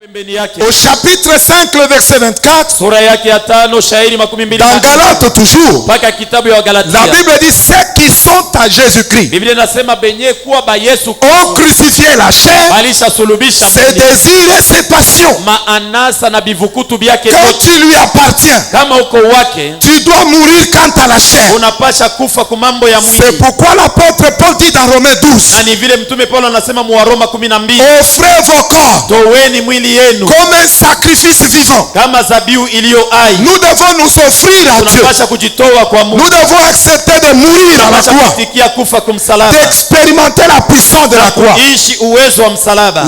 Au chapitre 5, le verset 24, dans Galates toujours, la Bible dit ceux qui sont à Jésus-Christ ont crucifié la chair, ses désirs et ses passions. Quand tu lui appartiens, tu dois mourir quant à la chair. C'est pourquoi l'apôtre Paul dit dans Romains 12, offrez vos corps comme un sacrifice vivant. Nous devons nous offrir à Dieu. Nous devons accepter de mourir à la croix, d'expérimenter la puissance de la croix.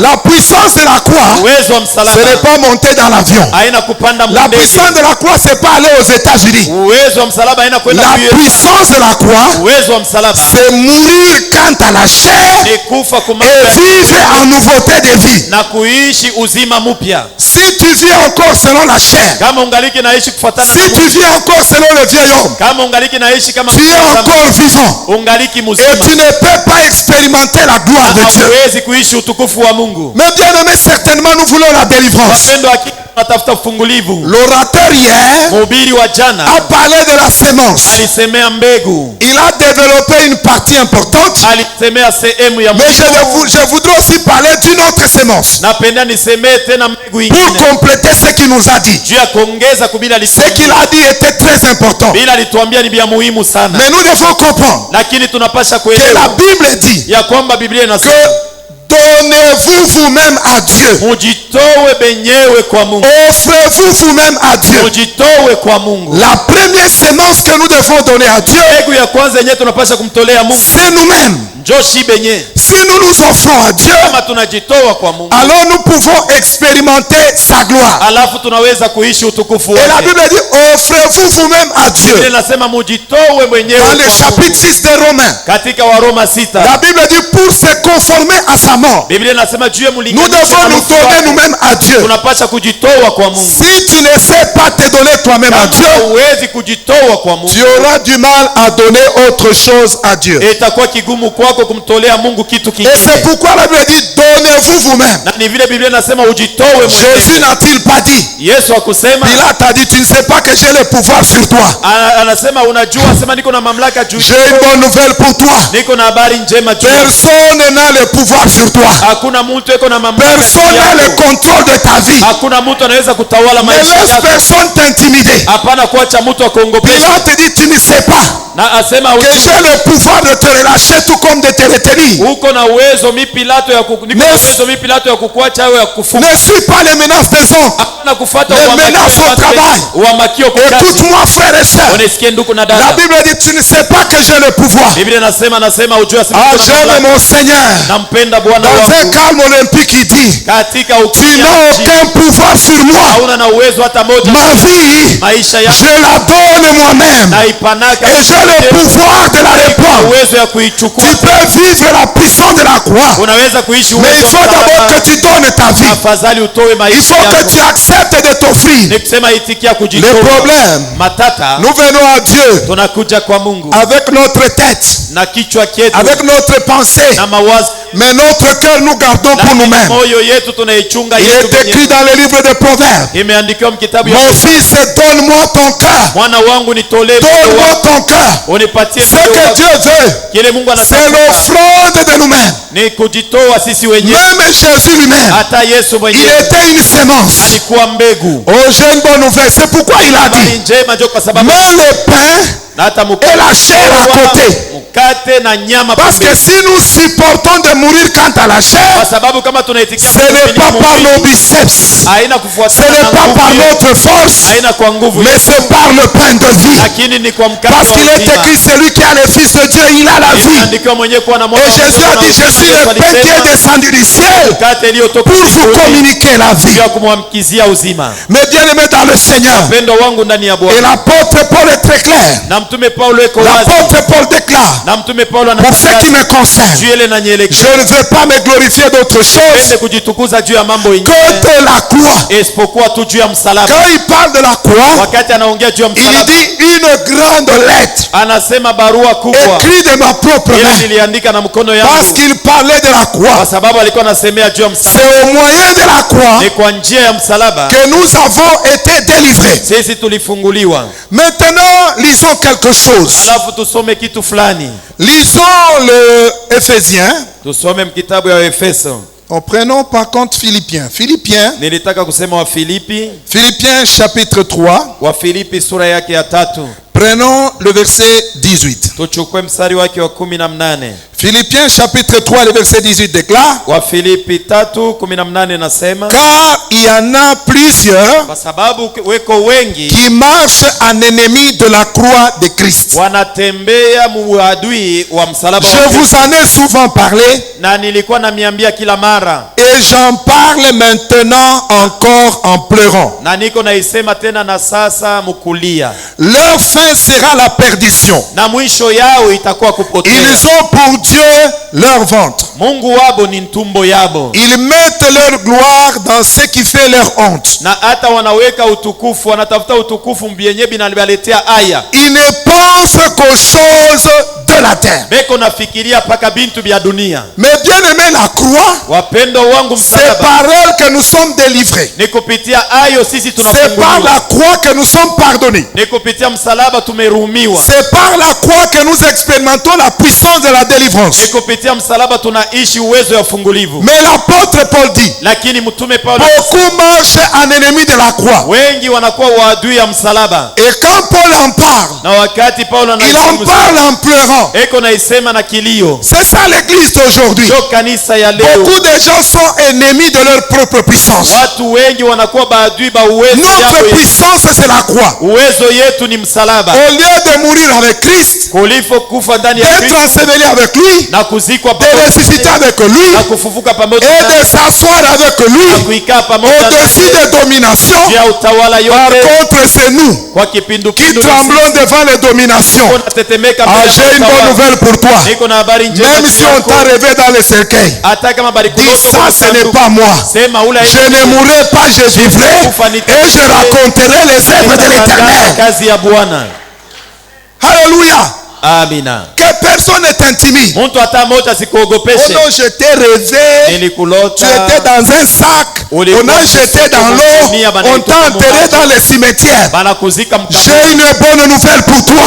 La puissance de la croix, ce n'est pas monter dans l'avion. La puissance de la croix, ce n'est pas aller aux États-Unis. La puissance de la croix, c'est mourir quant à la chair et vivre en nouveauté de vie. Si tu vis encore selon la chair, si tu vis encore selon le vieil homme, tu es encore vivant et tu ne peux pas expérimenter la gloire de Dieu. Mais bien aimé, certainement nous voulons la délivrance. L'orateur hier a parlé de la sémence. Il a développé une partie importante, mais je voudrais aussi parler d'une autre sémence pour compléter ce qu'il nous a dit. Ce qu'il a dit était très important, mais nous devons comprendre que la Bible dit que donnez-vous vous-même à Dieu. Offrez-vous vous-même à Dieu. La première sémence que nous devons donner à Dieu, c'est nous-mêmes. Si nous nous offrons à Dieu, alors nous pouvons expérimenter sa gloire. Et la Bible dit offrez-vous vous-même à Dieu. Dans le chapitre 6 de Romains, la Bible dit pour se conformer à sa mort, nous devons nous donner nous-mêmes à Dieu. Si tu ne sais pas te donner toi-même à Dieu, tu auras du mal à donner autre chose à Dieu. Et c'est pourquoi la Bible dit donnez-vous vous-même. Jésus n'a-t-il pas dit, Pilate a dit tu ne sais pas que j'ai le pouvoir sur toi. J'ai une bonne nouvelle pour toi. Personne n'a le pouvoir sur toi. Personne n'a le contrôle de ta vie. Ne laisse personne t'intimider. Pilate dit tu ne sais pas que j'ai le pouvoir de te relâcher tout comme de te retenir. Ne suis pas les menaces des hommes, les menaces au travail. Écoute-moi frère et soeur. La Bible dit tu ne sais pas que j'ai le pouvoir. J'aime mon Seigneur. Dans un calme olympique il dit tu n'as aucun pouvoir sur moi. Ma vie je la donne moi-même et j'ai le pouvoir de la reprendre. Tu peux vivre la puissance de la croix, mais il faut d'abord que tu donnes ta vie. Il faut que tu acceptes de t'offrir. Le problème, nous venons à Dieu avec notre tête, avec notre pensée, mais notre cœur nous gardons pour nous-mêmes. Il est écrit dans le livre de Proverbes, mon fils, donne-moi ton cœur. Donne-moi ton cœur. Ce que Dieu veut, c'est l'offrande de nous-mêmes. Même Jésus lui-même, il était une sémence. Oh, j'ai une bonne nouvelle. C'est pourquoi il a dit mets le pain et la chair à côté. Parce que si nous supportons de mourir quant à la chair, ce n'est pas par nos biceps, ce n'est pas par notre force, mais c'est par le pain de vie. Parce qu'il est écrit celui qui a le Fils de Dieu, il a la vie. Et Jésus a dit je suis le pain qui est descendu du ciel pour vous communiquer la vie. Mais bien aimé dans le Seigneur, et l'apôtre Paul est très clair. L'apôtre Paul déclare, pour ce qui me concerne, je ne veux pas me glorifier d'autre chose que de la croix. Quand il parle de la croix, il dit une grande lettre écrite de ma propre main, parce qu'il parlait de la croix. C'est au moyen de la croix que nous avons été délivrés. Maintenant, lisons quelque chose. Lisons le Éphésiens. Prenons par contre Philippiens. Philippiens chapitre 3. Prenons le verset 18. Philippiens chapitre 3, le verset 18 déclare, car il y en a plusieurs qui marchent en ennemi de la croix de Christ. Je vous en ai souvent parlé et j'en parle maintenant encore en pleurant. Leur fin sera la perdition. Ils ont pour Dieu leur ventre. Ils mettent leur gloire dans ce qui fait leur honte. Ils ne pensent qu'aux choses de la terre. Mais bien aimé, la croix, c'est par elle que nous sommes délivrés. C'est par la croix que nous sommes pardonnés. C'est par la croix que nous expérimentons la puissance de la délivrance. Mais l'apôtre Paul dit, beaucoup marchent en ennemi de la croix. Et quand Paul en parle, il en parle en pleurant. C'est ça l'église d'aujourd'hui. Beaucoup de gens sont ennemis de leur propre puissance. Notre puissance, c'est la croix. Au lieu de mourir avec Christ, d'être enseveli avec lui, de ressusciter avec lui et de s'asseoir avec lui au-dessus des dominations. Par contre, c'est nous qui tremblons devant les dominations. J'ai une bonne nouvelle pour toi. Même si on t'a rêvé dans le cercueil, dis ça, ce n'est pas moi. Je ne mourrai pas, je vivrai et je raconterai les œuvres de l'Éternel. Alléluia. Amina. Que personne ne t'intimide. Oh non, je t'ai rêvé. Tu étais dans un sac. On a jeté dans l'eau. On t'a enterré dans le cimetière. J'ai une bonne nouvelle pour toi.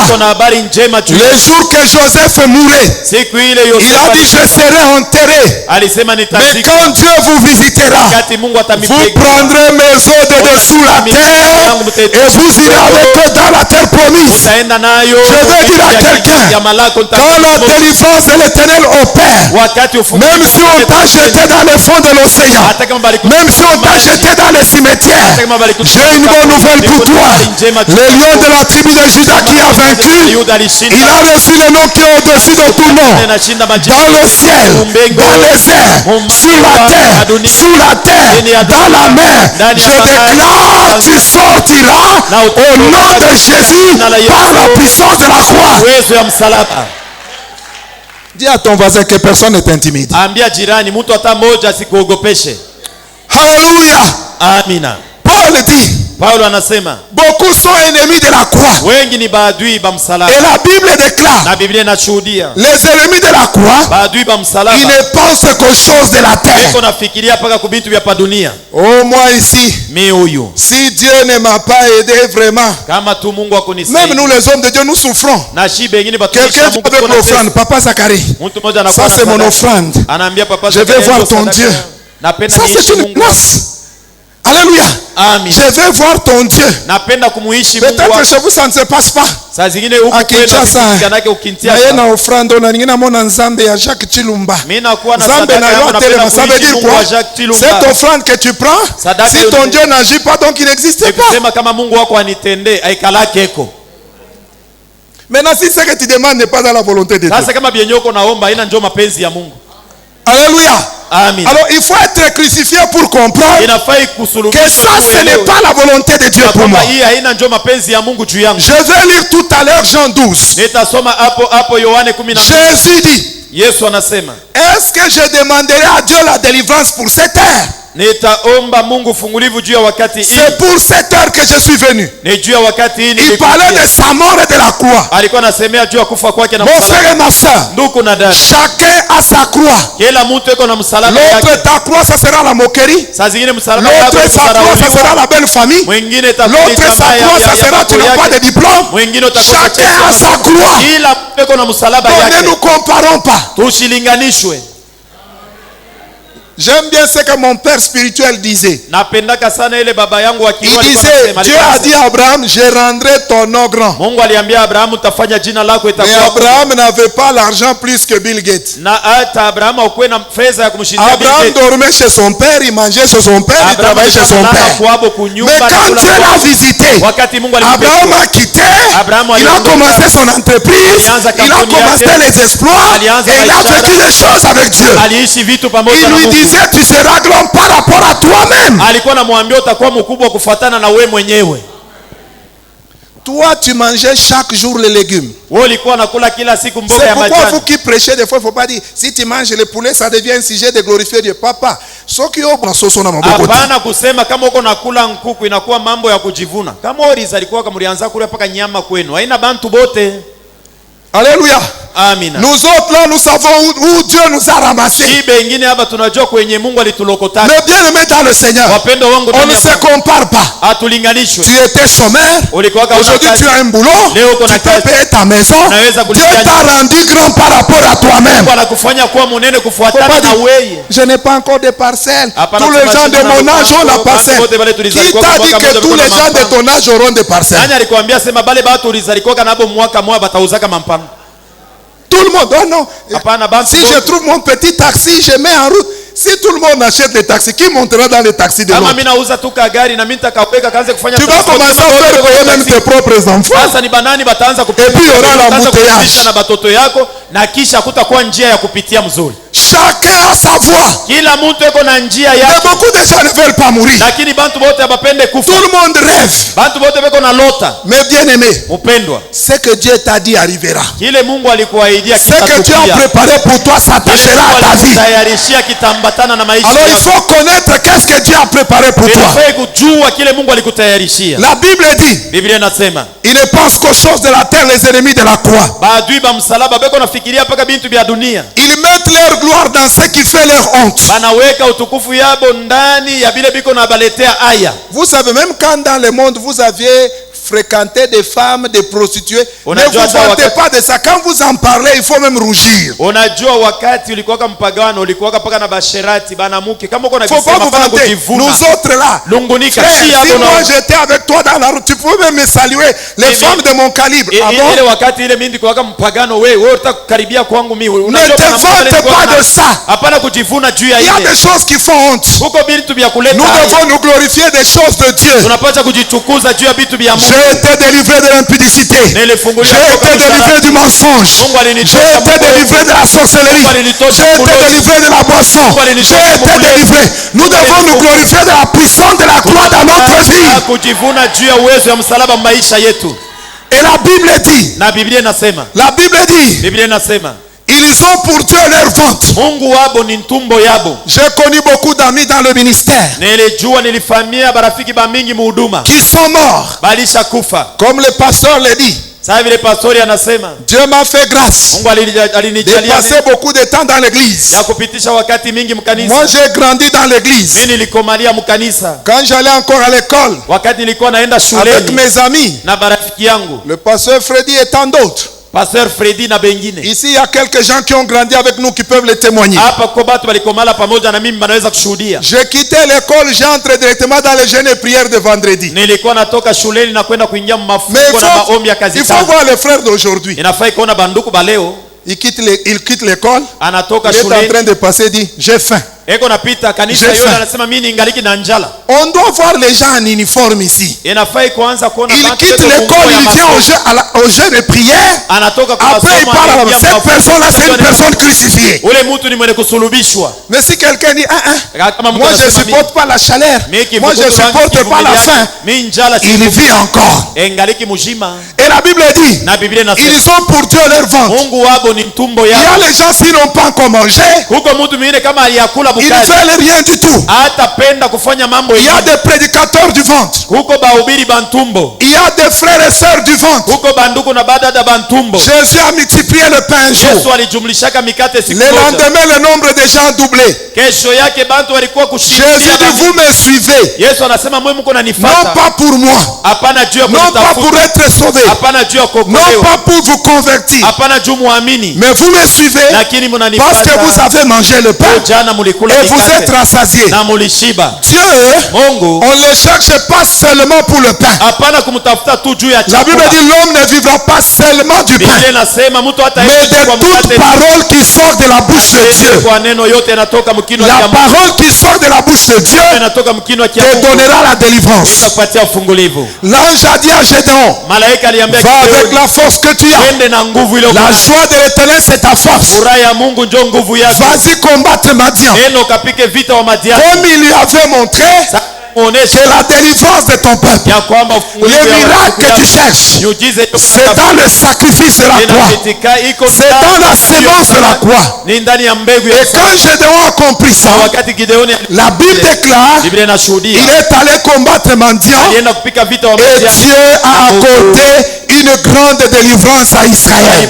Le jour que Joseph mourait, il a dit je serai enterré. Mais quand Dieu vous visitera, vous prendrez mes os de dessous la terre et vous irez avec eux dans la terre promise. Je veux dire à quelqu'un, quand la délivrance de l'Éternel opère, même si on t'a jeté dans le fond de l'océan, même si on t'a jeté dans le cimetière, j'ai une bonne nouvelle pour toi. Le lion de la tribu de Juda qui a vaincu, il a reçu le nom qui est au-dessus de tout nom. Dans le ciel, dans les airs, sur la terre, sous la terre, dans la mer, je déclare, tu sortiras au nom de Jésus par la puissance de la croix. Dis à ton voisin que personne ne t'intimide. Alléluia. Amina. Paul dit, beaucoup sont ennemis de la croix. Et la Bible déclare, les ennemis de la croix, ils ne pensent qu'aux choses de la terre. Oh, moi ici, si Dieu ne m'a pas aidé vraiment, même nous les hommes de Dieu, nous souffrons. Quelqu'un dit avec l'offrande, Papa Zacharie, ça c'est mon offrande. Je vais voir ton Dieu. Ça c'est une grâce. Alléluia. Amen. Je vais voir ton Dieu. Peut-être chez vous ça ne se passe pas. À Kinshasa, na offrande on a mona nzambe ya Jacques Chilumba. Nzambe na yo telema, ça veut dire quoi? Cette offrande que tu prends, si ton Dieu n'agit pas, donc il n'existe pas. Maintenant, si ce que tu demandes n'est pas dans la volonté de Dieu. Alléluia. Amen. Alors il faut être crucifié pour comprendre que ça ce n'est pas la volonté de Dieu pour moi. Je vais lire tout à l'heure Jean 12. Jésus dit, est-ce que je demanderai à Dieu la délivrance pour cette heure? C'est pour cette heure que je suis venu. Il parlait de sa mort et de la croix. Mon frère et ma soeur, chacun a sa croix. L'autre ta croix, ça sera la moquerie. L'autre sa croix, ça sera la belle famille. L'autre sa croix, ça sera tu n'as pas de diplôme. Chacun a sa croix. Donc ne nous comparons pas. J'aime bien ce que mon père spirituel disait. Il disait, Dieu a dit à Abraham, je rendrai ton nom grand. Mais Abraham n'avait pas l'argent plus que Bill Gates. Abraham dormait chez son père, il mangeait chez son père, il travaillait chez son père. Mais quand Dieu l'a visité, Abraham a quitté, il a commencé son entreprise, il a commencé les exploits et il a vécu des choses avec Dieu. Il lui dit, tu seras grand par rapport à toi-même. Toi, tu mangeais chaque jour les légumes. C'est pourquoi vous qui prêchez, des fois, il ne faut pas dire, si tu manges le poulet, ça devient un sujet de glorifier Dieu. Papa, ce qui est au bras, c'est Alléluia. Amina. Nous autres là, nous savons où Dieu nous a ramassés. Mais bien aimé dans le Seigneur, on ne se compare pas. Tu étais chômeur, aujourd'hui tu as un boulot, tu peux payer ta maison. Dieu t'a rendu grand par rapport à toi-même. Je n'ai pas encore de parcelles. Tous les gens de mon âge ont la parcelle. Qui t'a dit que tous les gens de ton âge auront des parcelles? Tout le monde, oh non. Si je trouve mon petit taxi, je mets en route. Si tout le monde achète les taxis, qui montera dans les taxis de l'autre? Tu vas commencer à faire payer même tes propres enfants. Et puis il y aura l'embouteillage. Chacun a sa voix. Mais beaucoup de gens ne veulent pas mourir. Tout le monde rêve. Mais bien aimé, ce que Dieu t'a dit arrivera. Ce que Dieu a préparé pour toi s'attachera à ta vie. Alors il faut connaître qu'est-ce que Dieu a préparé pour toi. La Bible dit, il ne pense qu'aux choses de la terre, les ennemis de la croix. Ils mettent leur gloire dans ce qui fait leur honte. Vous savez, même quand dans le monde vous aviez fréquenter des femmes, des prostituées, ne vous vantez pas de ça. Quand vous en parlez, il faut même rougir. Il ne faut pas vous vanter. Nous autres là, frère, si moi j'étais avec toi dans la route, tu pouvais même me saluer les femmes de mon calibre. Ah bon? Ne te vante pas de ça. Il y a des choses qui font honte. Nous devons nous glorifier des choses de Dieu. J'ai été délivré de l'impudicité. J'ai été délivré du mensonge. J'ai été délivré de la sorcellerie. J'ai été délivré de la boisson. J'ai été délivré. Nous devons nous glorifier de la puissance de la croix dans notre vie. Et la Bible dit, ils ont pour Dieu leur ventre. J'ai connu beaucoup d'amis dans le ministère qui sont morts. Comme le pasteur l'a dit, Dieu m'a fait grâce de passer beaucoup de temps dans l'église. Moi j'ai grandi dans l'église. Quand j'allais encore à l'école avec mes amis, le pasteur Freddy et tant d'autres. Pasteur Freddy na bengine. Ici il y a quelques gens qui ont grandi avec nous qui peuvent le témoigner. J'ai quitté l'école, j'entre directement dans les jeûnes et prières de vendredi. Mais il faut voir les frères d'aujourd'hui. Il quitte l'école, il est en train de passer, dit j'ai faim. eko napita kanisa yote anasema mimi ningaliki na njala. On doit voir les gens en uniforme ici. Inafai kuanza kuona il quitte l'école, il vient au jeu de prière. Après il parle à cette personne là, c'est une personne crucifiée. Ule mtu ni mwenye kusulubishwa. Mais si quelqu'un dit moi je supporte pas la chaleur, moi je supporte pas la faim, il vit encore. Et la Bible dit ils ont pour Dieu leur ventre. Il y a les gens qui n'ont pas encore mangé, ils ne veulent rien du tout. Il y a des prédicateurs du ventre, il y a des frères et sœurs du ventre. Jésus a multiplié le pain un jour, le lendemain le nombre de gens a doublé. Jésus dit vous me suivez, non pas pour moi, non pas pour être sauvé, non pas pour vous convertir, mais vous me suivez parce que vous avez mangé le pain et vous êtes rassasiés. Dieu, on ne le cherche pas seulement pour le pain. La Bible dit l'homme ne vivra pas seulement du pain, mais de toute parole qui sort de la bouche de Dieu. La parole qui sort de la bouche de Dieu te donnera la délivrance. L'ange a dit à Gédéon, va avec la force que tu as. La joie de l'Éternel c'est ta force. Vas-y combattre Madian. Comme il lui avait montré que la délivrance de ton peuple, le miracle que tu cherches, c'est dans le sacrifice de la croix, c'est dans la sémence de la croix. Et quand Gédéon a compris ça, la Bible déclare il est allé combattre Madian et Dieu a accordé une grande délivrance à Israël.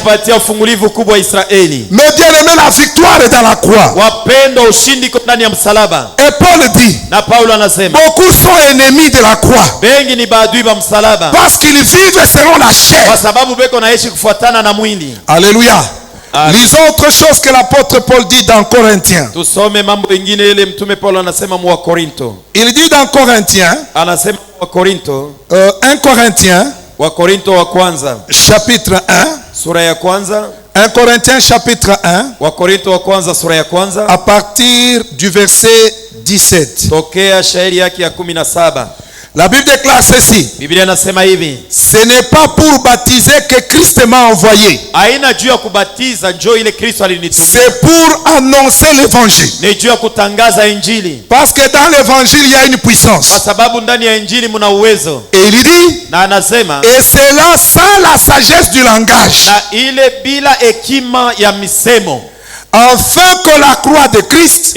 Mais bien aimé, la victoire est dans la croix. Et Paul dit beaucoup sont ennemis de la croix parce qu'ils vivent selon la chair. Alléluia. Lisons autre chose que l'apôtre Paul dit dans Corinthiens. Il dit dans Corinthiens, 1 Corinthiens chapitre 1. 1 Corinthiens chapitre 1 à partir du verset 17. La Bible déclare ceci. Ce n'est pas pour baptiser que Christ m'a envoyé. C'est pour annoncer l'évangile. Parce que dans l'évangile il y a une puissance. Et il dit, et c'est là sans la sagesse du langage, afin que la croix de Christ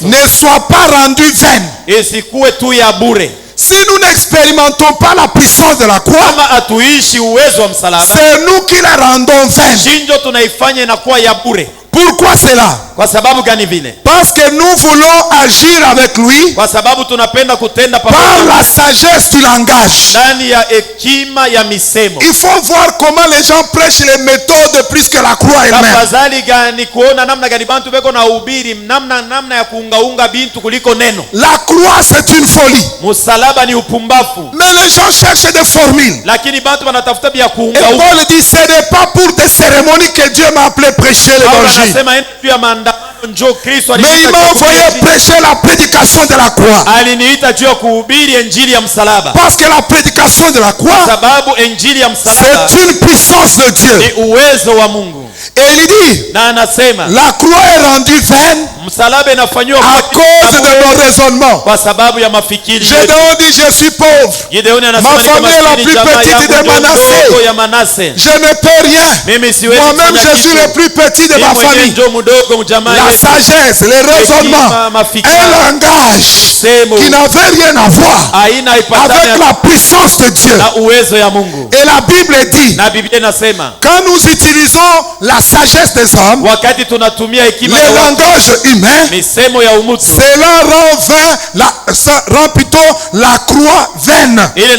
ne soit pas rendue vaine. Si nous n'expérimentons pas la puissance de la croix, c'est nous qui la rendons vaine. Pourquoi cela? Parce que nous voulons agir avec lui par la sagesse du langage. Il faut voir comment les gens prêchent les méthodes plus que la croix elle-même. La croix c'est une folie. Mais les gens cherchent des formules. Et Paul dit ce n'est pas pour des cérémonies que Dieu m'a appelé prêcher l'évangile. Mais il m'a envoyé prêcher la prédication de la croix. Parce que la prédication de la croix, c'est une puissance de Dieu. Et il dit, la croix est rendue vaine à cause de nos raisonnements. Gédéon dit, je suis pauvre, ma famille est la plus petite de Manassé, je ne peux rien, moi-même je suis le plus petit de ma famille. La sagesse, le raisonnement, un langage qui n'avait rien à voir avec la puissance de Dieu. Et la Bible dit, quand nous utilisons la sagesse des hommes, le langage humain, cela rend plutôt la croix vaine. Et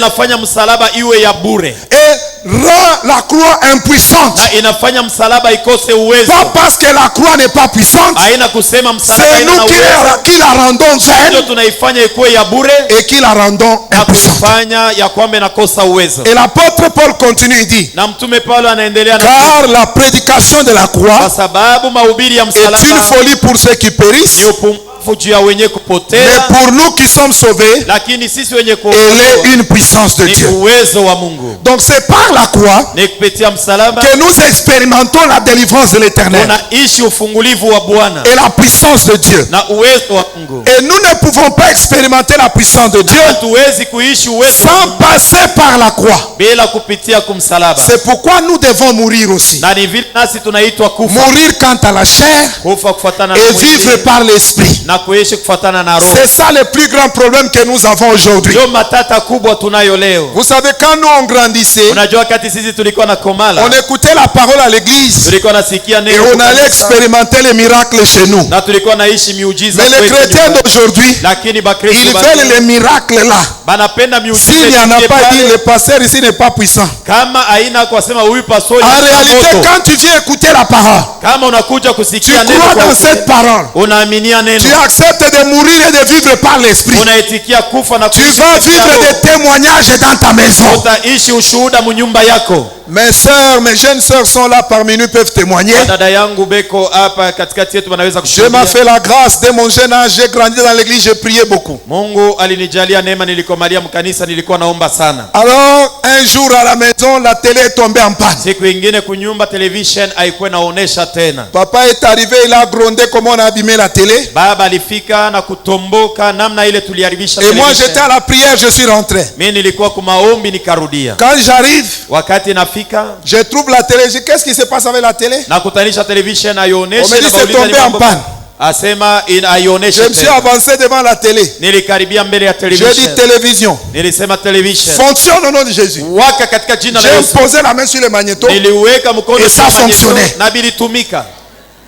rend la croix impuissante. Na inafanya msalaba ikose uwezo. Pas parce que la croix n'est pas puissante. Haina kusema msalaba C'est haina nous uwezo. qui la rendons Ndio vaine tunaifanya ikuwe ya bure et qui la rendons na impuissante. kuifanya ya kwamba inakosa uwezo. Et l'apôtre Paul continue, il dit, Na mtume Paulo anaendelea na car la prédication de la kwa croix sababu mahubiri ya est une msalaba folie pour ceux qui périssent, ni upumbavu juu ya wenye mais kupotea, pour nous qui sommes sauvés, lakini sisi wenye elle kuokolewa est une puissance de ni Dieu. uwezo wa Mungu. Donc c'est par la croix Ni kupitia msalaba que nous expérimentons la délivrance de l'Éternel tunaishi ufungulivu wa Bwana et la puissance de Dieu. na uwezo wa Mungu. Et nous ne pouvons pas expérimenter la puissance de Dieu Hatuwezi kuishi uwezo wa sans Mungu passer par la croix. bila kupitia kumsalaba. C'est pourquoi nous devons mourir aussi. Na ni vile nasi tunaitwa kufa, Mourir quant à la chair kufa kufuatana na et mwili vivre par l'esprit. na kuishi kufuatana na roho. C'est ça le plus grand problème que nous avons aujourd'hui. Ndio matata kubwa tunayo leo. Vous savez, quand nous on grandissait, Unajua wakati sisi tulikuwa na komala, on écoutait la parole à l'église tulikuwa nasikia et neno on kwa allait kanisa, expérimenter les miracles chez nous. na tulikuwa naishi miujiza Mais les kwetu chrétiens nyumbani. d'aujourd'hui, Lakini ils bakristo veulent les miracles là. banapenda miujiza S'il n'y en a isikie pas, dit pale, le pasteur ici n'est pas puissant. kama haina kwa sema huyu pastori En ana réalité, moto. quand tu viens écouter la parole, Kama unakuja tu kusikia neno crois kwa dans ukweli, cette parole. unaaminia Tu neno, acceptes de mourir et de vivre par l'esprit. unaitikia kufa na Tu kuishi vas kupitia vivre roho. des témoignages dans ta maison. Utaishi ushuhuda munyumba yako. Mes sœurs, mes jeunes sœurs sont là parmi nous, peuvent témoigner. Dada yangu beko hapa katikati yetu wanaweza Je m'ai kushuhudia. fait la grâce dès mon jeune âge, j'ai grandi dans l'église, j'ai prié beaucoup. Mungu alinijalia neema, nilikomalia mkanisa, nilikuwa naomba sana. Alors, un jour à la maison, la télé est tombée en panne. Siku ingine kunyumba television haikuwa naonesha tena. Papa est arrivé, il a grondé comment on a abîmé la télé. Baba alifika na kutomboka namna ile tuliharibisha Et moi, television. j'étais à la prière, je suis rentré. Mimi nilikuwa kwa maombi nikarudia. Quand j'arrive, Wakati nafika je trouve la télé. Je dis, qu'est-ce qui se passe avec la télé? na kutanisha television On me aioneshe, dit, c'est tombé en panne. asema aioneshe. Je me suis avancé devant la télé. Nilikaribia mbele ya J'ai dit, television. télévision, Nilisema television. fonctionne au nom de Jésus. Waka katika jina la J'ai Yesu. posé la main sur le magnéto. Niliweka mkono Et ça kwa magneto fonctionnait. na bilitumika.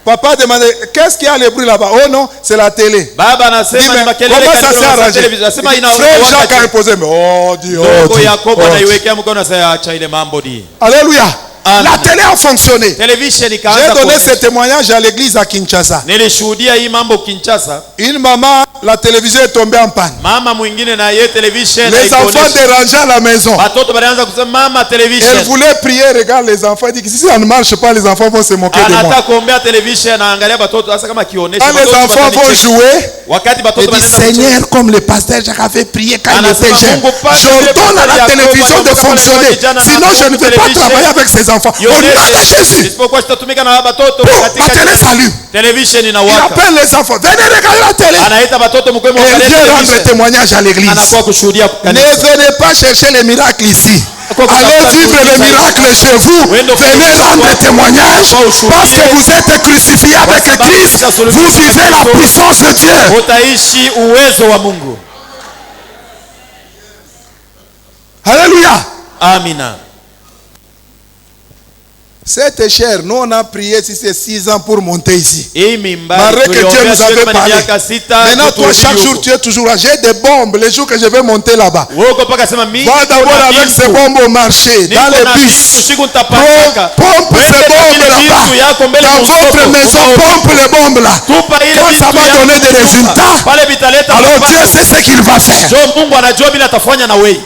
Papa demandait, qu'est-ce qu'il y a le bruit là-bas? Oh non, c'est la télé. Baba Dis, anasema mais ni makelele comment ça katika s'est arrangé? television. Anasema ina Frère Jacques a wakati. reposé, mais oh Dieu, Ndugu Yakobo anaiwekea mkono sasa, acha ile mambo di. Alléluia. Amen. La télé a fonctionné. Television J'ai ikaanza donné kuonesha. ce témoignage à l'église à Kinshasa. Nilishuhudia hii mambo Kinshasa. Une maman, la télévision est tombée en panne. Mama mwingine na yeye television Les enfants dérangeaient à la maison. watoto walianza kusema mama Elle television. voulait prier, regarde les enfants. Elle dit que si ça ne marche pas, les enfants vont se moquer de moi. Anataka kuombea television na angalia watoto sasa kama kionesha. Quand les enfants vont jouer, Wakati watoto elle dit wanaenda kucheza. Seigneur, comme le pasteur Jacques avait prié quand il Anasema était jeune, Mungu Padre, j'ordonne à la Yakobo, télévision de Yakobo, fonctionner. vijana na Sinon, je ne vais pas television. travailler avec ces enfants. Au nom de Jésus. Isipokuwa tutatumika na watoto Bon, la katika télé s'allume. television Il inawaka. appelle les enfants. Venez regarder la télé. Anaita watoto mkwemo Et il angalia vient rendre television. témoignage à l'église. Anakuwa kushuhudia Ne kanisa. venez pas chercher les miracles ici. Allez vivre les miracles chez vous. Venez rendre témoignage. Parce que vous êtes crucifiés avec Christ. Vous vivez la puissance de Dieu. Utaishi uwezo wa Mungu. Alléluia. Amina. C'était cher. Nous, on a prié si c'est 6 ans pour monter ici. Hii mimba Malgré que Dieu tuliombea nous avait sio kama ni parlé. miaka sita. Maintenant, toi, chaque jour, tu es toujours là. J'ai des bombes les jours que je vais monter là-bas. Woko paka sema mimi. Va d'abord avec ces bombes au marché, dans les bus. Pompe ces bombes là-bas. Dans votre maison, pompe les bombes là. Quand ça va donner des résultats, alors Dieu sait ce qu'il va faire. Jo Mungu anajua bila atafanya na wewe.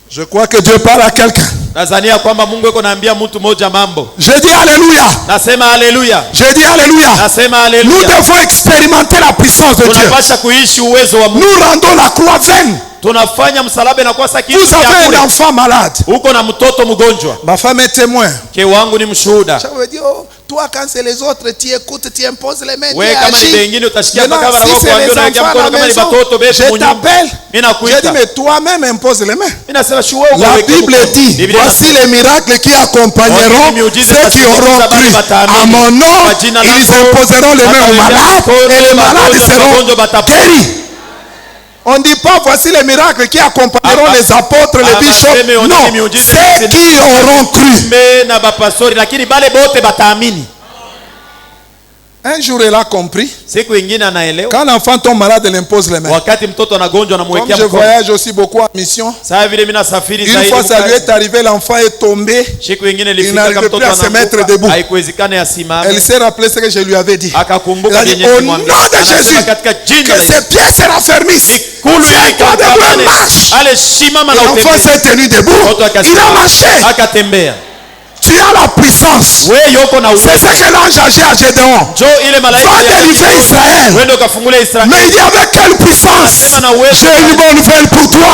Je crois que Dieu parle à quelqu'un. Nadhania kwamba Mungu yuko naambia mtu mmoja mambo. Je dis alléluia. Nasema haleluya. Je dis alléluia. Nasema Nous haleluya. devons expérimenter la puissance de Dieu. Tunapasha kuishi uwezo wa Mungu. Nous rendons la croix vaine. Tunafanya msalaba inakuwa sasa kitu Vous cha avez bure. un enfant malade. Uko na mtoto mgonjwa. Ma femme est témoin. Mke wangu ni mshuhuda. Ça veut dire, oh, toi quand c'est les autres, tu écoutes, tu imposes les mains, tu Wewe kama ni agis. wengine utasikia Maintenant, mpaka si wanakuwa c'est les kuambia enfants à mkono la kama ni maison, watoto betu je munyumba. t'appelle. Mimi J'ai dit, nakuita. mais toi-même impose les mains. Mimi nasema shuwe La Bible dit, voici les miracles qui accompagneront ceux qui auront cru. À mon nom, ils imposeront les mains aux malades et les malades seront guéris. On ne dit pas voici les miracles qui accompagneront les apôtres, les bishops. Non, ceux qui auront cru. na bapastori lakini bale bote bataamini. Un jour, elle a compris. Siku ingine anaelewa. Quand l'enfant tombe malade, elle impose les mains. Wakati mtoto anagonjwa anamwekea Comme je mkono. voyage aussi beaucoup en mission. Sasa vile mimi nasafiri zaidi. Une fois ça lui est arrivé, l'enfant est tombé. Siku ingine Il ilifika n'arrivait mtoto plus à se mettre debout. haikuwezekana yasimame. Elle s'est rappelé ce que je lui avais dit. Akakumbuka Elle a dit, yenye au kumwambia. nom de Jésus, Katika jina que la ses Yesu. pieds se raffermissent. Kulu Tiens-toi debout et marche. Ale shimama na L'enfant utembee. s'est tenu debout. Il a marché. Akatembea. Tu as la puissance. Wewe yoko na C'est ce que l'ange a dit à Gédéon. Jo ile malaika Va délivrer Israël. Wende ukafungule Israeli. Mais il dit avec quelle puissance? J'ai une bonne nouvelle pour toi.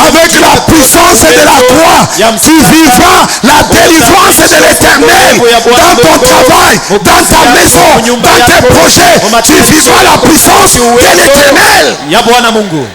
Avec la puissance de la croix, tu vivras la délivrance de l'Éternel. Dans ton travail, dans ta maison, dans tes projets, tu vivras la puissance de l'Éternel. Ya Bwana Mungu.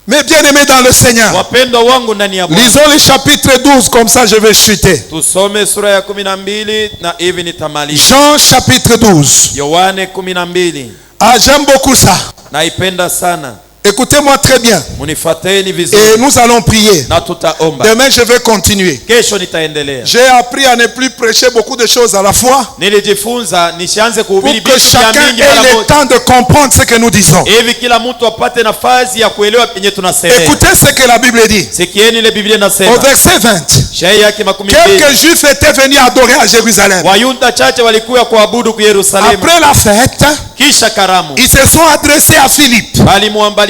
Mes bien-aimés dans le Seigneur, Wapendwa wangu ndani ya Bwana. lisons le chapitre 12, comme ça je vais chuter. Tusome sura ya 12 na hivi nitamaliza. Jean chapitre 12. Yohane 12. Ah, j'aime beaucoup ça. Naipenda sana. Écoutez-moi très bien. Munifuateni vizuri. Et nous allons prier. Na tutaomba. Demain, je vais continuer. Kesho nitaendelea. J'ai appris à ne plus prêcher beaucoup de choses à la fois. Nilijifunza nisianze Pour kuhubiri que vitu vya chacun mingi mara ait le moja. temps de comprendre ce que nous disons. Hivi kila mtu apate nafasi ya kuelewa penye tunasemea. Écoutez ce que la Bible dit. Sikieni ile Biblia Au inasema. verset 20. Shairi yake 12. Quelques juifs étaient venus adorer à Jérusalem. Wayuda chache walikuwa kuabudu ku Yerusalemu. Après la fête, Kisha karamu. ils se sont adressés à Philippe.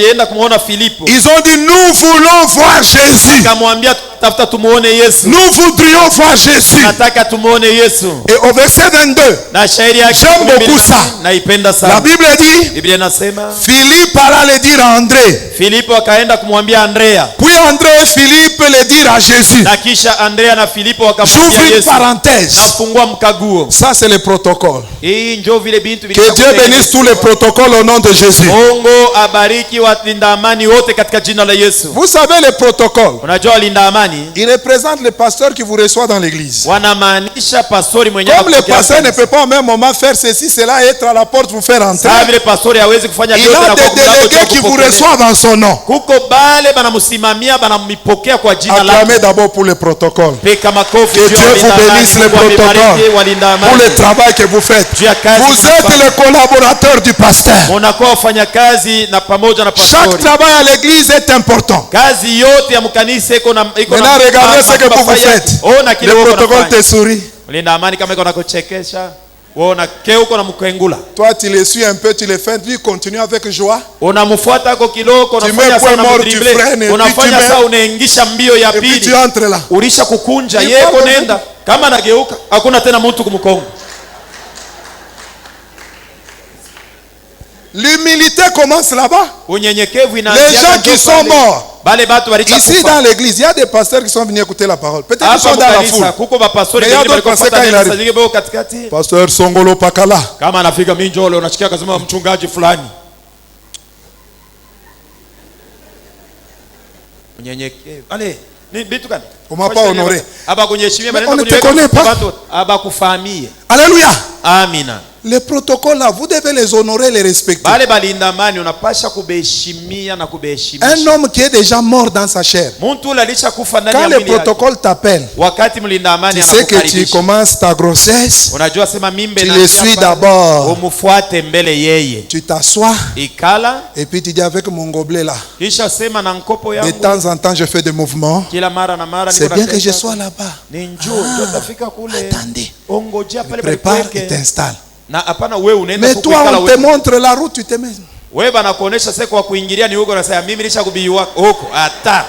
Walienda kumuona Filipo. Ils ont dit, nous voulons voir Jésus. Akamwambia tafuta tumuone Yesu. Nous voudrions voir Jésus. Nataka tumuone Yesu. Et au verset 22, Na shairi yake j'aime beaucoup ça. naipenda La sana. Bible dit, Biblia inasema Philippe alla le dire à André. Filipo akaenda kumwambia Andrea. Puis André et Philippe le dire à Jésus. Na kisha Andrea na Filipo wakamwambia J'ouvre une Yesu. parenthèse. Nafungua mkaguo. Ça, c'est le protocole. Hii ndio vile bintu Que Dieu bénisse tous les protocoles au nom de Jésus. Mungu abariki walinda amani wote katika jina la Yesu. Vous savez les protocoles. Unajua walinda amani Il représente le pasteur qui vous reçoit dans l'église. wanamaanisha pastori mwenye Comme le pasteur ne peut pas au même moment faire ceci, cela et être à la porte vous faire entrer. Sasa vile pastori hawezi kufanya Il vyote a na des délégués qui vous reçoivent en son nom. kuko bale banamsimamia banamipokea kwa jina lake. Acclamez d'abord pour le protocole. Peka makofi Que juu Dieu vous bénisse le protocole walinda pour amani. le travail que vous faites. Juu ya kazi Vous êtes mnafanya. le collaborateur du pasteur. Munakuwa wafanyakazi na pamoja na Chaque pastori. travail à l'église est important. Kazi yote ya mkanisa iko na Maintenant, regardez ce que vous faites. Ona kile Le uko protocole nafanya. te sourit. Mlinda amani kama iko na kuchekesha. Uona keuko na mkengula. Toi, tu le suis un peu, tu le fais, lui continue avec joie. Unamfuata ako kiloko, Tu unafanya mets sana point mort, mdrible. tu freines, et puis Unafanya tu mets- saa unaingisha mbio ya Et puis pili. tu entres là. Ulisha kukunja Il yeko parle nenda kama nageuka hakuna tena mtu kumkonga. L'humilité commence là-bas. Unyenyekevu Les inaanzia gens qui sont morts. Bale batu walicha Ici dans l'église, il y a des pasteurs qui sont venus écouter la parole. Peut-être qu'ils sont dans la foule. kuko ba pastori Mais y'a wengine d'autres walikuwa pasteurs pata quand il neno sasa katikati. Pasteur Songolo Pakala. Kama anafika minjolo unasikia akasema mchungaji fulani. Unyenyekevu. Ale, ni vitu gani? On m'a pas honoré. Aba kunyeshimia Mais maneno on ne te connaît pas. Aba kufahamie. Alléluia. Amina. Les protocoles là, vous devez les honorer, les respecter. Bale balinda amani unapasha kubeheshimia na kubeheshimisha. Un homme qui est déjà mort dans sa chair. Muntu alisha kufa ndani Quand ya le mwili yake. protocole t'appelle, Wakati mlinda amani tu sais que tu anakukaribisha. commences ta grossesse, Unajua sema mimbe tu na le suis d'abord. Umufuate mbele yeye. Tu t'assois Ikala et puis tu dis avec mon gobelet là. kisha sema na nkopo De yangu. temps en temps, je fais des mouvements. Kila mara na mara C'est bien que je sois là-bas. Ni njoo tafika kule. Attendez. Ongojea pale Prépare et pale. t'installe. Na hapana wewe unaenda Mais toi, on te montre la route, tu te mets. Wewe bana kuonesha sasa kwa kuingilia ni huko na sasa mimi nilisha kubiwa huko hata.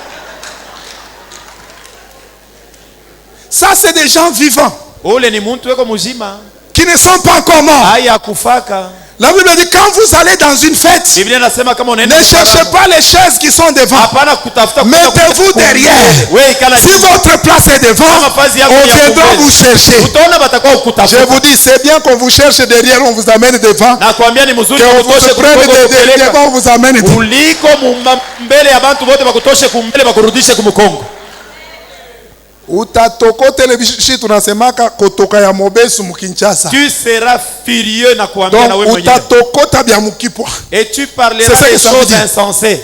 Ça, c'est des gens vivants Ule ni mtu weko mzima. qui ne sont pas encore morts. Haya kufaka. La Bible dit quand vous allez dans une fête, Biblia inasema kama unaenda ne cherchez pas les chaises qui sont devant. hapana kutafuta Mettez-vous derrière. Wewe ikala Si votre place est devant, on viendra vous chercher. utaona batakuwa Je ukutafuta. vous dis, c'est bien qu'on vous cherche derrière, on vous amène devant. Na kuambia ni mzuri Que vous kutoshe se prenne derrière, on vous amène devant. kuliko mbele ya bantu wote bakutoshe kumbele bakurudishe kumkongo. Utatokotele bishi tunasemaka kotoka ya mobesu mukinchasa. Tu seras furieux na kuambia na wewe Donc mwenyewe. utatokota bya mukipwa. Et tu parleras C'est ça que des ça veut choses dire. insensées.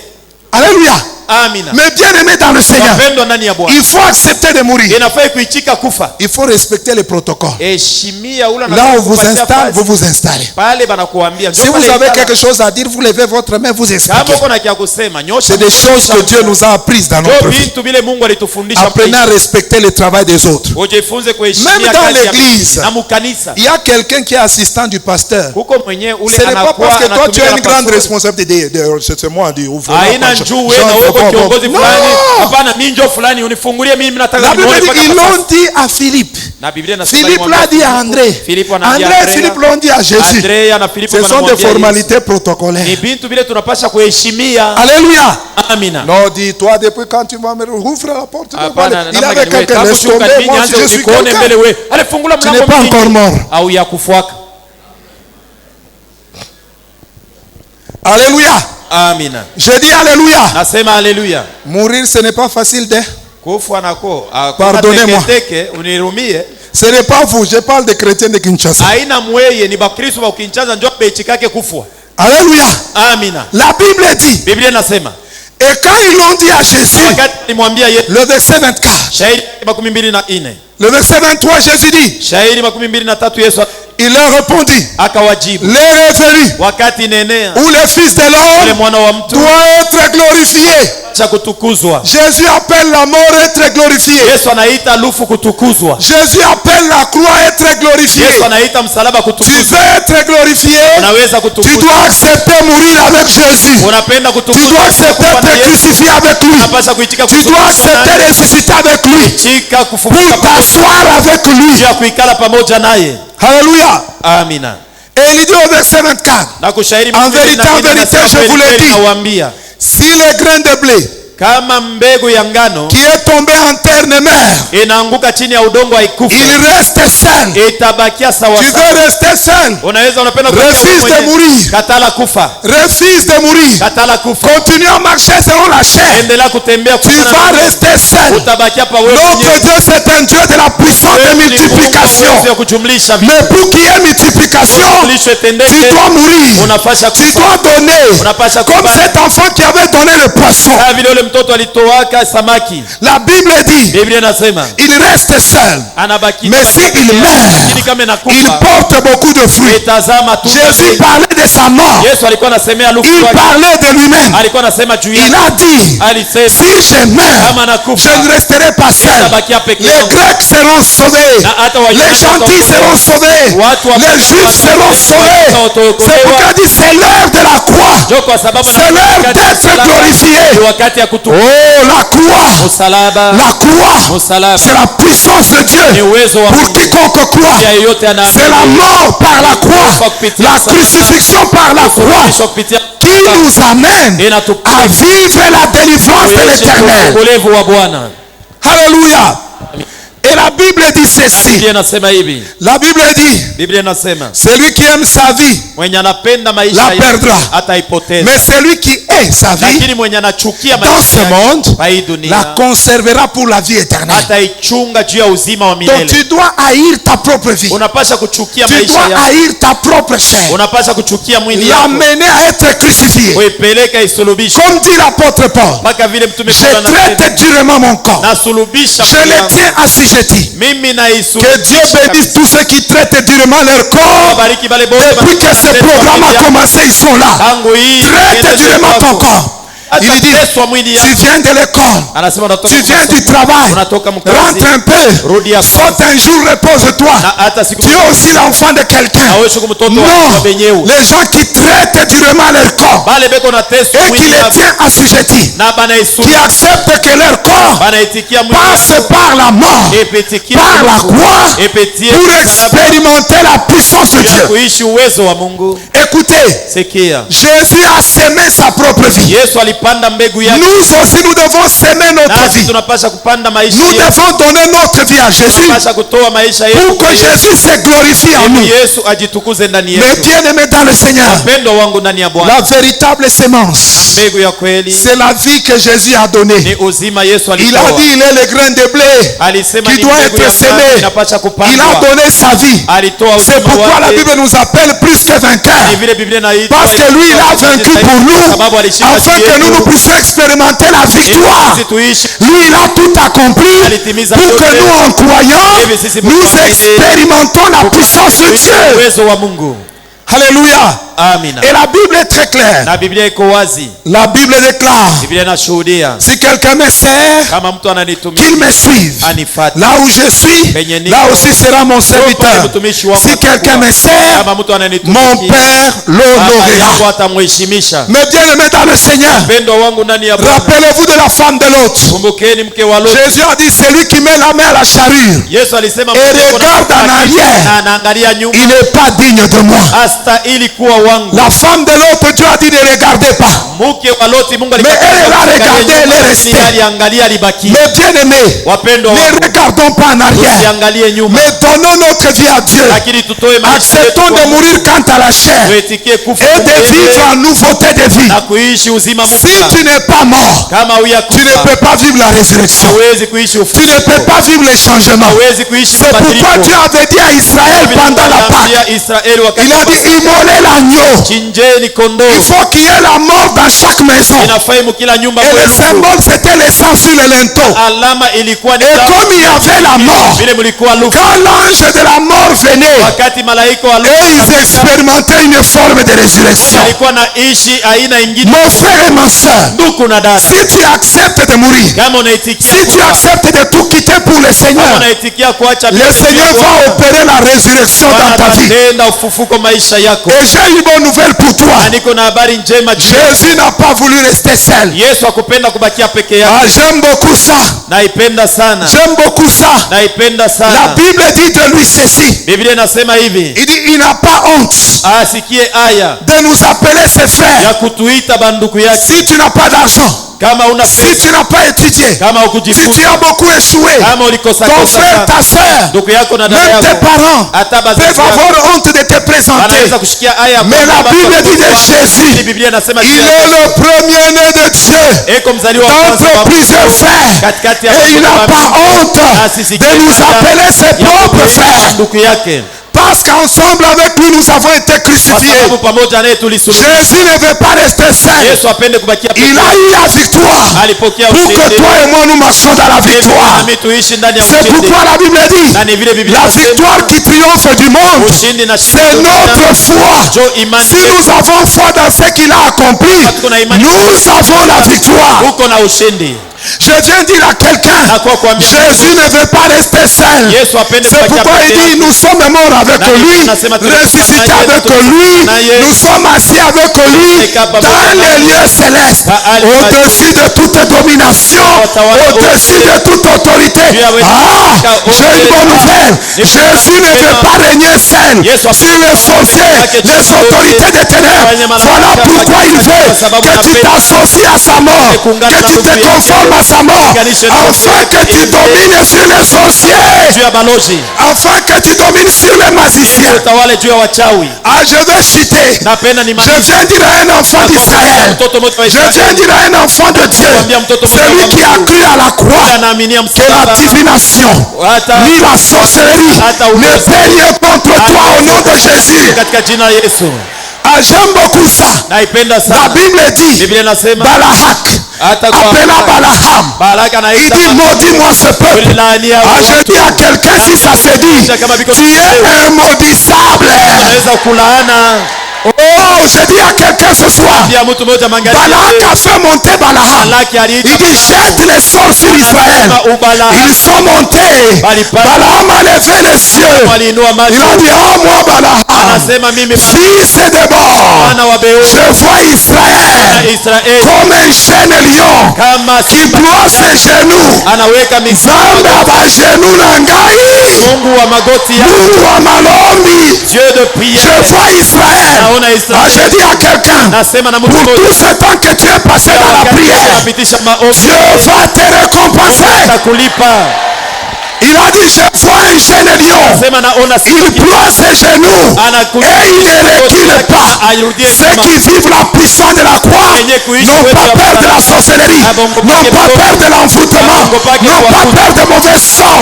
Alléluia. Amina. Mais bien aimé dans le Seigneur, Wapendwa ndani ya Bwana, il faut accepter de mourir. inafaa kuitika kufa. Il faut respecter les protocoles. Heshimia ula na Là où vous kupatia installez, kazi. vous vous installez. Pale banakuambia Si vous avez quelque chose à dire, vous levez votre main, vous expliquez. kama uko na kia kusema nyosha. C'est des choses que Dieu nous a apprises dans notre vie. vitu vile Mungu alitufundisha. Apprenez à respecter le travail des autres. Ujifunze kuheshimia Même dans kazi ya l'église, na mukanisa. il y a quelqu'un qui est assistant du pasteur. Huko mwenyewe ule Ce n'est pas anakuwa parce que toi tu as une grande pastor. responsabilité. C'est moi du Haina njoo wewe na wewe kiongozi fulani. Hapana, mimi njoo fulani unifungulie mimi nataka La Bible nione dit, mpaka ils nafasi. l'ont dit à Philippe. Na Biblia inasema Philippe l'a dit à André. André et Philippe l'ont dit à Jésus. Andrea na Filipo Ce sont des formalités protocolaires. Ni bintu vile tunapasha kuheshimia. Alléluia. Amina. Non, dis-toi depuis quand tu vas me ouvre la porte. Hapana, Il avait quelqu'un laisse tomber. Moi aussi je suis quelqu'un. Tu n'es pas encore mort. Au ya kufuaka. Alléluia. Amina. Je dis alléluia. Nasema alléluia. Mourir ce n'est pas facile de. Kufa nako. Pardonnez-moi. Unirumie. Ce n'est pas vous, je parle des chrétiens de Kinshasa. Haina mweye ni bakristo wa Kinshasa ndio bechikake kufwa. Alléluia. Amina. La Bible dit. Biblia inasema. Et quand ils l'ont dit à Jésus, le verset 24, le verset 23, Jésus dit, il leur répondit, l'heure est venue où le Fils de l'homme doit être glorifié. Jésus appelle la mort être glorifiée. Jésus appelle la croix être glorifiée. Tu veux être glorifié, tu dois accepter mourir avec Jésus. Tu dois accepter être crucifié avec lui. Tu dois accepter ressusciter avec lui. Pour t'asseoir avec lui. Alléluia. Amina. Et il dit au verset 24, en vérité, je vous le dis, si les grains de blé kama mbegu ya ngano qui est tombé en terre ne meurt, inaanguka chini ya udongo haikufa, il reste seul. itabakia sawa sawa. Tu veux rester seul? Refuse de mourir. Katala kufa. Refuse de mourir. Katala kufa. Continue à marcher selon la chair. Endelea kutembea. Tu vas rester seul. Utabakia pa wewe. Notre Dieu c'est un Dieu de la puissance de multiplication. Mais pour qu'il y ait multiplication, tu dois mourir. Tu dois donner. Comme cet enfant qui avait donné le poisson. La Bible dit, il reste seul. Mais s'il meurt, il porte beaucoup de fruits. Jésus parlait de sa mort. Il parlait de lui-même. Il a dit, si je meurs, je ne resterai pas seul. Les Grecs seront sauvés. Les gentils seront sauvés. Les Juifs seront sauvés. C'est pourquoi il dit, c'est l'heure de la croix. C'est l'heure d'être glorifié. Oh, la croix, c'est la puissance de Dieu pour quiconque croit. C'est la mort par la croix, la crucifixion par la croix qui nous amène à vivre la délivrance de l'Éternel. Alléluia. Et la Bible dit ceci. La Bible dit, celui qui aime sa vie la perdra. Mais celui qui hait sa vie dans ce monde la conservera pour la vie éternelle. Donc tu dois haïr ta propre vie. Tu dois haïr ta propre chair. L'amener à être crucifié. Comme dit l'apôtre Paul, je traite durement mon corps. Je le tiens assujetti. Que Dieu bénisse tous ceux qui traitent durement leur corps. Depuis que ce programme a commencé, ils sont là. Traite durement ton corps. Il dit, tu viens de l'école, tu viens du travail, rentre un peu, saute un jour, repose-toi. Tu es aussi l'enfant de quelqu'un. Non, les gens qui traitent durement leur corps et qui les tiennent assujettis, qui acceptent que leur corps passe par la mort, par la croix, pour expérimenter la puissance de Dieu. Écoutez, Jésus a sémé sa propre vie. Nous aussi nous devons s'aimer notre vie. Nous devons donner notre vie à Jésus pour que Jésus se glorifie en nous. Mais bien aimé dans le Seigneur, la véritable sémence mbegu ya kweli c'est la vie que Jésus a donnée. ni uzima Yesu Il alitoa. a dit il est le grain de blé Alisema qui ni doit mbegu être ya semé. ngano inapaswa Il a kupandwa. donné sa vie. Alitoa C'est uzima pourquoi la wake. Bible nous appelle plus que Ni vainqueurs. vile Biblia inaitwa Parce que lui, il a vaincu pour nous, afin que nous puissions expérimenter la victoire. Lui, il a tout accompli pour que nous, en croyant, nous expérimentons la puissance de Dieu. Alléluia. Amina. Et la Bible est très claire. Na Biblia iko wazi. La Bible déclare, Biblia inashuhudia. si quelqu'un me sert, Kama mtu ananitumia qu'il me suive. anifuate. Là où je suis, là aussi sera mon serviteur. Si quelqu'un me sert, Kama mtu mon ananitumikia Père l'honorera. atamheshimisha. Mais bien aimé dans le Seigneur, Mpendwa wangu ndani ya Bwana. rappelez-vous de la femme de l'autre. Kumbukeni mke wa Loti. Jésus a dit, celui qui met la main à la charrue Yesu alisema et regarde en arrière, na anaangalia nyuma il n'est pas digne de moi. hastahili kuwa wangu. La femme de l'autre, Dieu a dit, ne regardez pas. Mke wa Loti Mungu Mais elle a regardé, elle est restée. aliangalia alibaki. Mais bien aimé, Wapendwa ne wangu, regardons pas en arrière, usiangalie nyuma. mais donnons notre vie à Dieu. Lakini tutoe maisha Acceptons yetu de kwa mourir quant à la chair tuitikie kufa et de vivre en nouveauté de vie. na kuishi uzima Si mpya. tu n'es pas mort, Kama tu ne huyakufa peux pas vivre la résurrection. huwezi kuishi Tu ne ufufuko. peux pas vivre les changements. Huwezi kuishi C'est pourquoi Dieu avait dit à Israël pendant la Pâque, Aliambia Israeli wakati il a dit, immolez l'agneau. chinjeni kondoo. Il faut qu'il y ait la mort dans chaque maison. Inafaimu kila nyumba Et le kwenu. symbole, c'était le sang sur le linteau. Alama ilikuwa ni Et damu. comme il y avait la mort, Vile mlikuwa lufu. quand l'ange de la mort venait, Wakati malaika wa et ils expérimentaient une forme de résurrection. alikuwa na ishi aina ingine. Mon frère et ma soeur, Ndugu na dada, si tu acceptes de mourir, kama unaitikia si tu kufa, acceptes de tout quitter pour le kama Seigneur, unaitikia kuacha le Seigneur va opérer la résurrection dans ta vie. Tenda ufufuko maisha yako. Et j'ai une bonne nouvelle pour toi. Na niko na habari njema. Jésus n'a pas voulu rester seul. Yesu hakupenda kubakia peke Ah, yake. j'aime beaucoup ça. Naipenda sana. J'aime beaucoup ça. Naipenda La sana. Bible dit de lui ceci. Biblia inasema hivi. Il dit, il n'a pas honte Asikie aya de nous appeler ses frères. ya kutuita banduku yake. Si tu n'as pas d'argent, Kama una si pesa, tu n'as pas étudié, kama si tu ukujifunza, as beaucoup échoué, kama ulikosa ton frère, kosa, ta soeur, ndugu yako na dada même tes yako, parents hata bazazi peuvent yako avoir honte de te présenter. anaweza kushikia aya. Mais la Bible dit de Jésus, Biblia inasema il est le premier-né de Dieu eko mzaliwa wa kwanza d'entre wa plusieurs Mungu, frères. katikati ya Et il n'a pas honte de nous appeler ses propres frères. ndugu yake. Parce qu'ensemble avec lui, nous avons été Kwa crucifiés. sababu pamoja naye tulisulubiwa. Jésus ne veut pas rester seul. Yesu apende kubakia peke Il a yake. eu la victoire Alipokea pour que ushindi. toi et moi nous marchions dans la victoire. Nami tuishi ndani ya C'est ushindi. pourquoi la Bible dit, Na ni vile Biblia la inasema, victoire qui triomphe du monde, ushindi na c'est notre foi. Jo imani Si nous avons foi dans ce qu'il a accompli, nous avons la victoire. uko na ushindi. Je viens dire à quelqu'un, Jésus ne veut pas rester seul. Yesu apende C'est kubakia pourquoi il peke dit, yake. nous sommes morts avec lui, ressuscités avec lui, nous sommes assis avec lui dans les lieux célestes, au-dessus de toute domination, au-dessus de toute autorité. Ah, j'ai une bonne nouvelle. Jésus ne veut pas régner seul sur les sorciers, les autorités des ténèbres. Voilà pourquoi il veut que tu t'associes à sa mort, que tu te conformes à sa mort, afin que tu domines sur les sorciers, Juu ya balozi. afin que tu domines sur les magiciens. Utawale juu ya wachawi. Ah, je vais chuter. Napenda ni Je viens dire à un enfant d'Israël, mtoto mmoja wa je viens Israeli. dire à un enfant de Dieu, celui qui a cru à la croix, Anaaminia que msalaba. la divination, Hata ni la sorcellerie ne peut rien contre toi au nom de Jésus. katika jina la Yesu. Ah, j'aime beaucoup ça. Naipenda La sana. Bible dit, Biblia inasema Balahak hata kwa appela Balaham. Baraka Il anaita dit, maudis-moi ce peuple. Ulilaania Ah, je watu. dis à quelqu'un, si ça se dit, tu es un maudissable. Unaweza kulaana. Oh, je dis à quelqu'un ce soir, Pia mtu mmoja Balak mangalia. a fait monter Balaham. Balaki aliita Il dit, jette les sorts sur Israël. ubala. Ils sont montés. Balaham a levé les yeux. Waliinua Il a macho. dit, oh moi Balaham, Anasema mimi fils de bord, mwana wa Beori je vois Israël Israeli comme un jeune lion kama qui simba ploie ses genoux. anaweka Zambe mikono. aba genoux na ngai. Mungu wa magoti ya Mungu wa malombi. Dieu de Je prière. vois Israël. Naona Ah, Israeli. je dis à quelqu'un, Nasema na mtu pour mmoja. tout ce temps que tu es passé dans la prière, Napitisha maombi. Dieu va te récompenser. Atakulipa. Il a dit, je vois un jeune lion. Il ploie ses genoux et il ne recule pas. Ceux qui vivent la puissance de la croix n'ont pas peur de la sorcellerie, n'ont pas peur de l'envoûtement, n'ont pas peur de mauvais sang.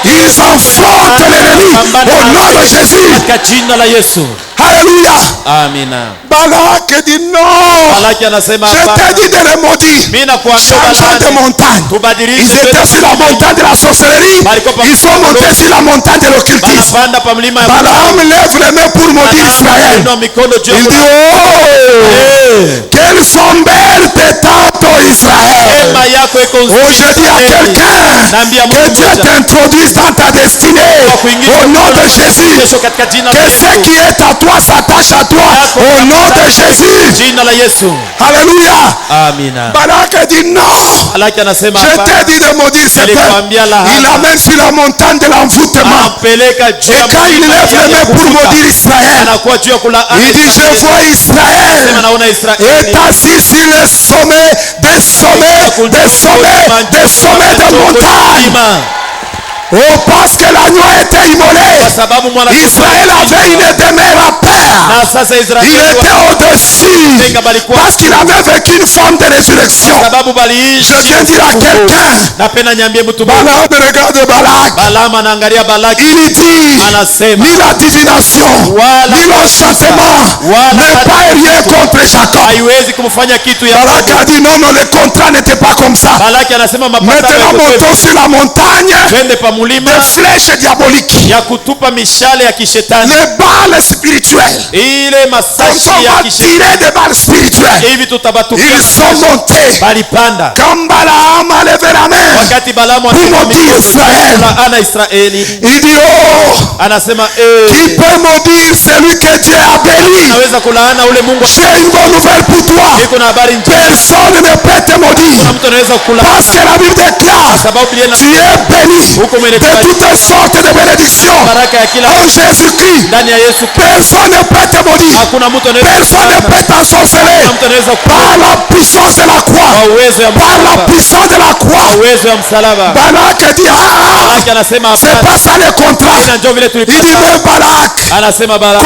Ils enfantent l'ennemi au nom de Jésus. Alléluia. Amina. Balak dit non. Je t'ai dit de les maudire. Changeant de montagne. Ils étaient sur la montagne de la sorcellerie. Ils sont montés sur la montagne de l'occultisme. Balaam lève les mains pour maudire Israël. Il dit, oh, quelles sont belles tes tentes, ô Israël. Oh, je dis à quelqu'un que Dieu t'introduise dans ta destinée au nom de Jésus. Que ce qui est à toi s'attache à toi au nom de Jésus. Alléluia. Amina. Balak dit non. Je t'ai dit de maudire ce peuple. Il l'amène sur la montagne de l'envoûtement. Et quand il lève les mains pour maudire Israël, il dit, je vois Israël est assis sur le sommet des sommets des montagnes. Oh, parce que l'agneau était immolé, Israël avait une demeure à terre. Il était au-dessus parce qu'il avait vécu une forme de résurrection. Je viens dire à quelqu'un, Balaam regarde Balak. Il dit, ni la divination, ni l'enchantement n'est pas rien contre Jacob. Balak a dit non, le contrat n'était pas comme ça. Maintenant montons sur la montagne. Des flèches diaboliques. Les balles spirituelles. On va tirer des balles spirituelles. Ils sont montés. Quand Balaam a levé la main pour maudire Israël, il dit, oh, qui peut maudire celui que Dieu a béni? J'ai une bonne nouvelle pour toi. Personne ne peut te maudire. Parce que la Bible déclare, tu es béni de toutes sortes de bénédictions en Jésus-Christ. Personne ne peut te maudire. Personne ne peut t'ensorceler. Par la puissance de la croix. Par la puissance de la croix. Balak dit, c'est pas ça le contrat. Il dit, mais Balak,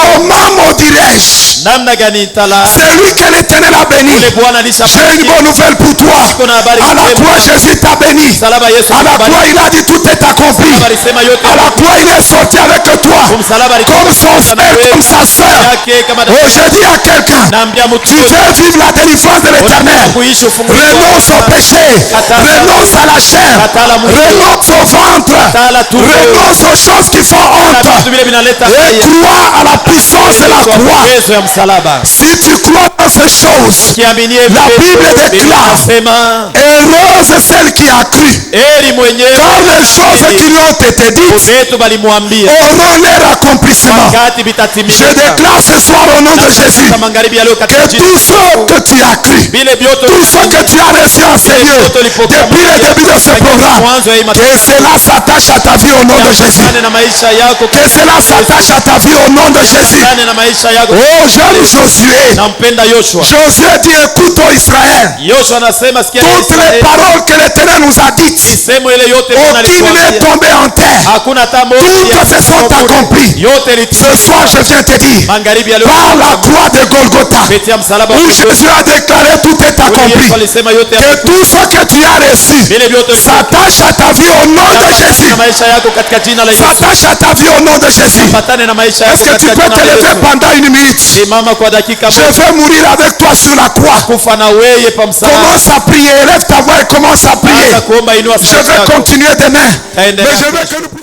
comment maudirais-je celui que l'Éternel a béni? J'ai une bonne nouvelle pour toi. À la croix Jésus t'a béni. À la croix il a dit, tout est accompli. À la croix il est sorti avec toi comme son frère, comme sa soeur. Oh, je dis à quelqu'un, tu veux vivre la délivrance de l'Éternel. Renonce au péché, renonce à la chair, renonce au ventre, renonce aux choses qui font honte et crois à la puissance de la croix. Si tu crois dans ces choses, la Bible déclare, heureuse celle qui a cru, car les choses qui lui ont été dites auront leur accomplissement. Je déclare ce soir au nom de Jésus que tout ce que tu as cru, tout ce que tu as reçu en Seigneur depuis le début de ce programme, que cela s'attache à ta vie au nom de Jésus. Que cela s'attache à ta vie au nom de Jésus. Oh, j'aime Josué. Josué dit, écoute ô Israël, toutes les paroles que l'Éternel nous a dites, aucune n'est tombée en terre. Toutes se sont accomplies. Ce soir je viens te dire, par la croix de Golgotha, où Jésus a déclaré tout est accompli, que tout ce que tu as reçu s'attache à ta vie au nom de Jésus. S'attache à ta vie au nom de Jésus. Est-ce que tu peux te lever pendant une minute? Je vais mourir avec toi sur la croix. Commence à prier, lève ta voix et commence à prier. Je vais continuer demain. Mais je veux que nous